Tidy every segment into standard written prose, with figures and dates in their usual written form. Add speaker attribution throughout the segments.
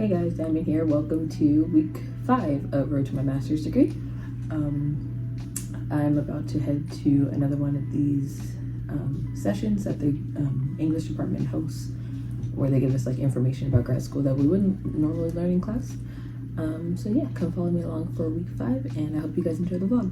Speaker 1: Hey guys, Diamond here. Welcome to week 5 of Road to My Master's Degree. I'm about to head to another one of these sessions that the English department hosts, where they give us like information about grad school that we wouldn't normally learn in class. So yeah, come follow me along for week 5, and I hope you guys enjoy the vlog.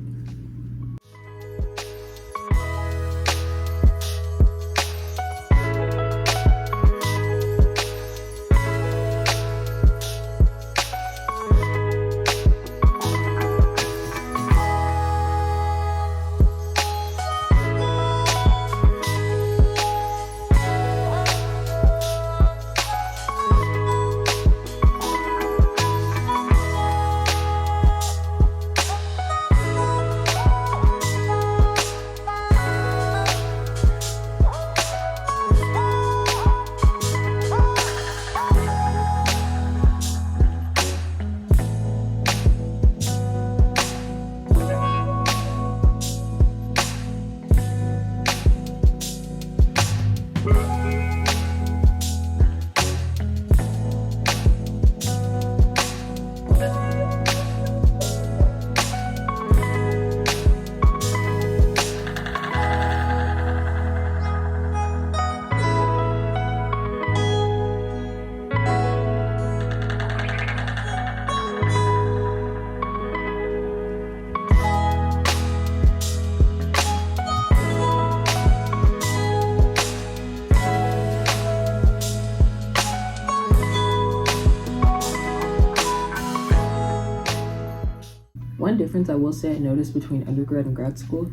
Speaker 1: One difference I will say I noticed between undergrad and grad school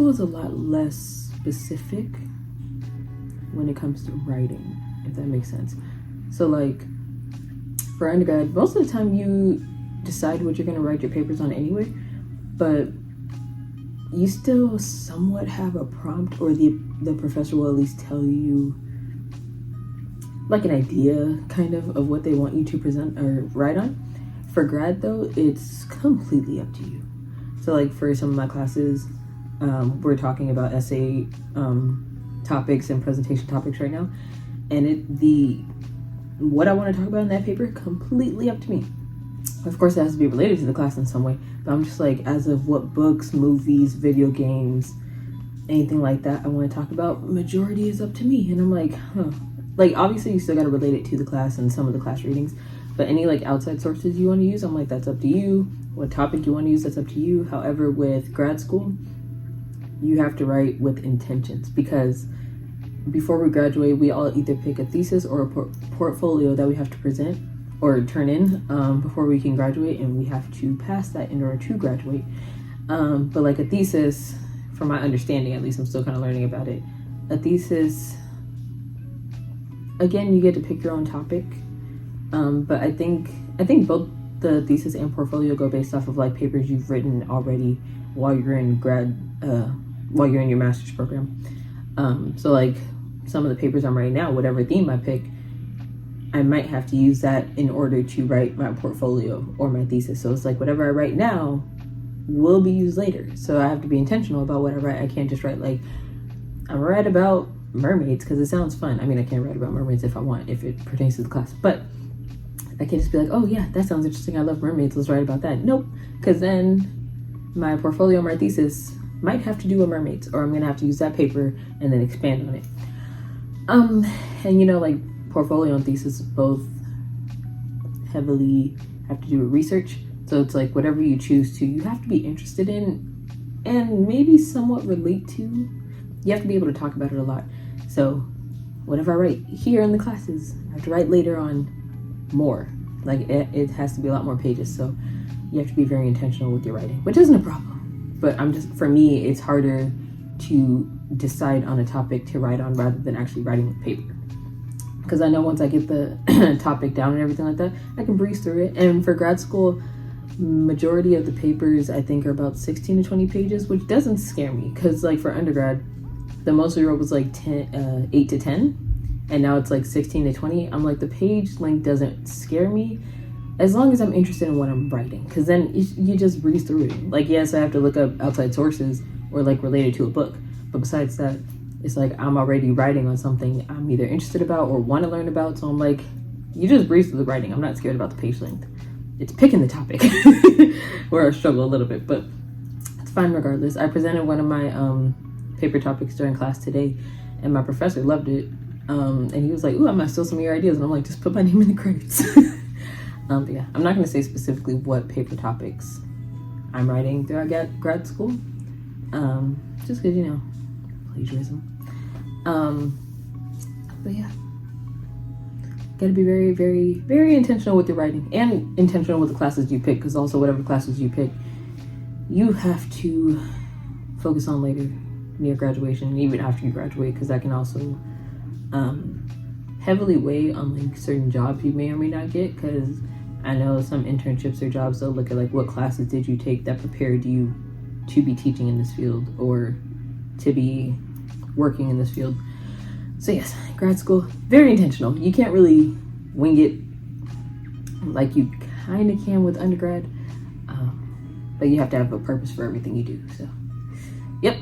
Speaker 1: is a lot less specific when it comes to writing, if that makes sense. So like for undergrad, most of the time you decide what you're going to write your papers on anyway, but you still somewhat have a prompt, or the professor will at least tell you like an idea kind of what they want you to present or write on. For grad though, it's completely up to you. So like for some of my classes, we're talking about essay topics and presentation topics right now, and what I want to talk about in that paper, completely up to me. Of course, it has to be related to the class in some way, but I'm just like, as of what books, movies, video games, anything like that I want to talk about, majority is up to me. And I'm like, like obviously you still got to relate it to the class and some of the class readings, but any like outside sources you want to use, I'm like, that's up to you. What topic you want to use, that's up to you. However, with grad school, you have to write with intentions, because before we graduate, we all either pick a thesis or a portfolio that we have to present or turn in before we can graduate, and we have to pass that in order to graduate. But like a thesis, from my understanding, at least, I'm still kind of learning about it. A thesis, again, you get to pick your own topic. But I think both the thesis and portfolio go based off of like papers you've written already while you're in while you're in your master's program. So like some of the papers I'm writing now, whatever theme I pick, I might have to use that in order to write my portfolio or my thesis. So it's like whatever I write now will be used later. So I have to be intentional about what I write. I can't just write like, I'm gonna write about mermaids because it sounds fun. I mean, I can write about mermaids if I want, if it pertains to the class, but I can't just be like, oh yeah, that sounds interesting, I love mermaids, let's write about that. Nope, because then my portfolio or my thesis might have to do with mermaids, or I'm gonna have to use that paper and then expand on it. And you know, like portfolio and thesis both heavily have to do with research. So it's like whatever you choose to, you have to be interested in and maybe somewhat relate to. You have to be able to talk about it a lot. So whatever I write here in the classes, I have to write later on more. Like it has to be a lot more pages. So you have to be very intentional with your writing, which isn't a problem. But for me, it's harder to decide on a topic to write on rather than actually writing the paper. Because I know once I get the topic down and everything like that, I can breeze through it. And for grad school, majority of the papers I think are about 16 to 20 pages, which doesn't scare me. Because like for undergrad, the most we wrote was like 8 to 10. And now it's like 16 to 20. I'm like, the page length doesn't scare me as long as I'm interested in what I'm writing. Because then you just breeze through it. Like, yes, I have to look up outside sources or like related to a book. But besides that, it's like I'm already writing on something I'm either interested about or want to learn about. So I'm like, you just breeze through the writing. I'm not scared about the page length. It's picking the topic where I struggle a little bit, but it's fine regardless. I presented one of my paper topics during class today, and my professor loved it. And he was like, "Ooh, I might steal some of your ideas." And I'm like, "Just put my name in the credits." But yeah, I'm not going to say specifically what paper topics I'm writing throughout grad school, just because, you know, plagiarism. But yeah, gotta be very, very, very intentional with your writing, and intentional with the classes you pick, because also whatever classes you pick, you have to focus on later near graduation, even after you graduate, because that can also heavily weigh on like certain jobs you may or may not get. Because I know some internships or jobs, they'll look at like what classes did you take that prepared you to be teaching in this field or to be working in this field. So yes, grad school, very intentional. You can't really wing it like you kind of can with undergrad, but you have to have a purpose for everything you do. So yep,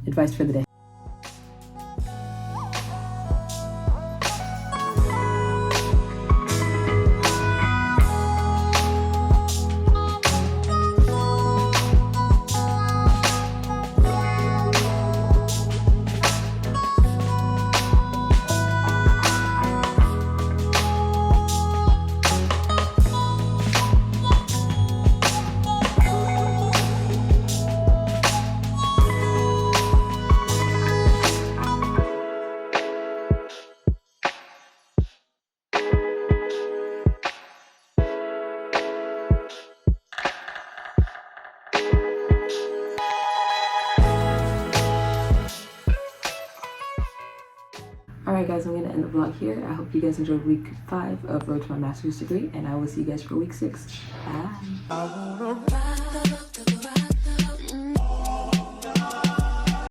Speaker 1: advice for the day. Alright guys, I'm going to end the vlog here. I hope you guys enjoyed week 5 of Road to My Master's Degree, and I will see you guys for week 6. Bye!